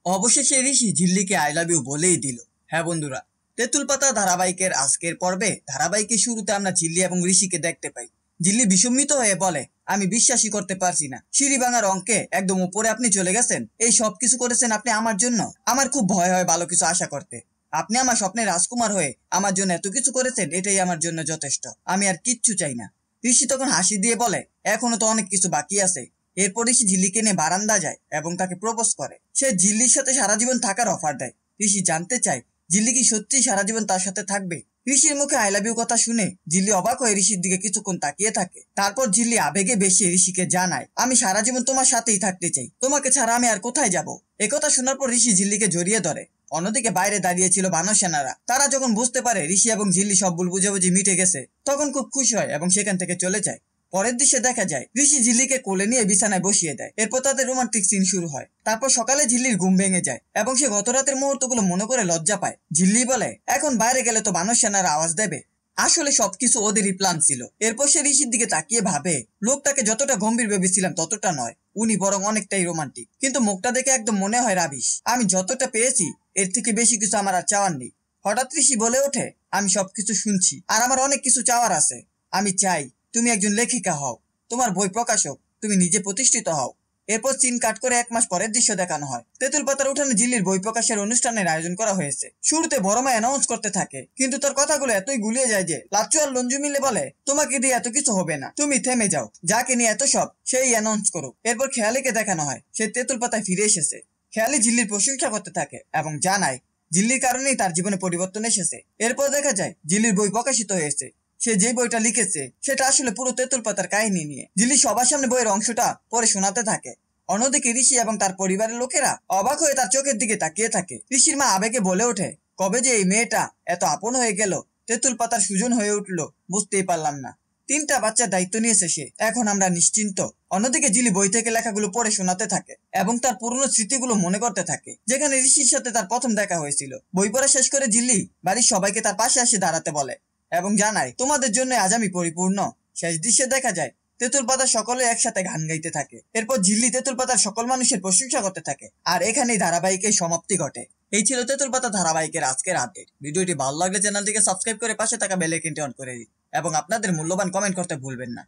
অবশেষে ঋষি ঝিল্লিকে I love you বলেই দিল। হ্যাঁ বন্ধুরা, তেঁতুল পাতা ধারাবাহিকের আজকের পর্বে ধারাবাহিকের শুরুতে আমরা ঝিল্লি এবং ঋষিকে দেখতে পাই। ঝিল্লি বিস্মিত হয়ে বলে, আমি বিশ্বাসই করতে পারছি না, সিঁড়ি ভাঙার অঙ্কে একদম উপরে আপনি চলে গেছেন। এই সব কিছু করেছেন আপনি আমার জন্য। আমার খুব ভয় হয় ভালো কিছু আশা করতে। আপনি আমার স্বপ্নের রাজকুমার হয়ে আমার জন্য এত কিছু করেছেন, এটাই আমার জন্য যথেষ্ট। আমি আর কিচ্ছু চাই না। ঋষি তখন হাসি দিয়ে বলে, এখনো তো অনেক কিছু বাকি আছে। এরপর ঋষি ঝিল্লিকে নিয়ে বারান্দা যায় এবং তাকে প্রপোজ করে। সে ঝিল্লির সাথে সারা জীবন থাকার অফার দেয়। ঋষি জানতে চায় ঝিল্লি কি সত্যি সারা জীবন তার সাথে থাকবে। ঋষির মুখে আই লাভ ইউ কথা শুনে ঝিল্লি অবাক হয়ে ঋষির দিকে কিছুক্ষণ তাকিয়ে থাকে। তারপর ঝিল্লি আবেগে বেশি ঋষিকে জানায়, আমি সারা জীবন তোমার সাথেই থাকতে চাই, তোমাকে ছাড়া আমি আর কোথায় যাব। একথা শোনার পর ঋষি ঝিল্লিকে জড়িয়ে ধরে। অন্যদিকে বাইরে দাঁড়িয়েছিল বানর সেনারা। তারা যখন বুঝতে পারে ঋষি এবং ঝিল্লি সব ভুল বুঝাবুঝি মিটে গেছে, তখন খুব খুশি হয় এবং সেখান থেকে চলে যায়। পরের দৃশ্যে দেখা যায় ঋষি ঝিল্লিকে কোলে নিয়ে বিছানায় বসিয়ে দেয়। এরপর তাদের রোমান্টিক সিন শুরু হয়। তারপর সকালে ঝিল্লির ঘুম ভেঙে যায় এবং সে গত রাতের মুহূর্তগুলো মনে করে লজ্জা পায়। ঝিল্লি বলে, এখন বাইরে গেলে তো বানর সেনারা আওয়াজ দেবে। আসলে সবকিছু ওদেরই প্ল্যান ছিল। এরপর সে ঋষির দিকে তাকিয়ে ভাবে, লোকটাকে যতটা গম্ভীর ভেবেছিলাম ততটা নয়, উনি বরং অনেকটাই রোমান্টিক। কিন্তু মুখটা দেখে একদম মনে হয় রাবিশ। আমি যতটা পেয়েছি এর থেকে বেশি কিছু আমার আর চাওয়ার নেই। হঠাৎ ঋষি বলে ওঠে, আমি সবকিছু শুনছি আর আমার অনেক কিছু চাওয়ার আছে। আমি চাই তুমি একজন লেখিকা হও, তোমার বই প্রকাশক, তুমি নিজে প্রতিষ্ঠিত হও। এরপর সিন কাট করে 1 মাস পরের দৃশ্য দেখানো হয়। তেঁতুল পাতার উঠানে ঝিল্লির বই প্রকাশের অনুষ্ঠানের আয়োজন করা হয়েছে। শুরুতে বড় মা অ্যানাউন্স করতে থাকে, কিন্তু তার কথাগুলো এতই গুলিয়ে যায় যে লাচ্চু আর লঞ্জু মিলে বলে, তোমাকে দিয়ে এত কিছু হবে না, তুমি থেমে যাও, যাকে নিয়ে এত সব সেই অ্যানাউন্স করো। এরপর খেয়ালিকে দেখানো হয়, সে তেঁতুল পাতায় ফিরে এসেছে। খেয়ালি ঝিল্লির প্রশংসা করতে থাকে এবং জানায় ঝিল্লির কারণেই তার জীবনে পরিবর্তন এসেছে। এরপর দেখা যায় ঝিল্লির বই প্রকাশিত হয়েছে। সে যে বইটা লিখেছে সেটা আসলে পুরো তেঁতুল পাতার কাহিনী নিয়ে। ঝিল্লি সবার সামনে বইয়ের অংশটা পরে শোনাতে থাকে। অন্যদিকে ঋষি এবং তার পরিবারের লোকেরা অবাক হয়ে তার চোখের দিকে তাকিয়ে থাকে। ঋষির মা আবেগে বলে ওঠে, কবে যে এই মেয়েটা এত আপন হয়ে গেল, তেঁতুল পাতার সুজন হয়ে উঠলো, বুঝতেই পারলাম না। 3টা বাচ্চার দায়িত্ব নিয়েছে সে, এখন আমরা নিশ্চিন্ত। অন্যদিকে ঝিল্লি বই থেকে লেখাগুলো পড়ে শোনাতে থাকে এবং তার পুরনো স্মৃতিগুলো মনে করতে থাকে, যেখানে ঋষির সাথে তার প্রথম দেখা হয়েছিল। বই পড়া শেষ করে ঝিল্লি বাড়ির সবাইকে তার পাশে এসে দাঁড়াতে বলে এবং জানায়, তোমাদের জন্য আজ আমি পরিপূর্ণ। শেষ দৃশ্যে দেখা যায় তেঁতুল পাতা সকলে একসাথে গান গাইতে থাকে। এরপর ঝিল্লি তেঁতুল পাতার সকল মানুষের প্রশংসা করতে থাকে। আর এখানেই ধারাবাহিকের সমাপ্তি ঘটে। এই ছিল তেঁতুল পাতা ধারাবাহিকের আজকের আপডেট। ভিডিওটি ভালো লাগলে চ্যানেলটিকে সাবস্ক্রাইব করে পাশে থাকা বেল আইকনটি অন করে দিন এবং আপনাদের মূল্যবান কমেন্ট করতে ভুলবেন না।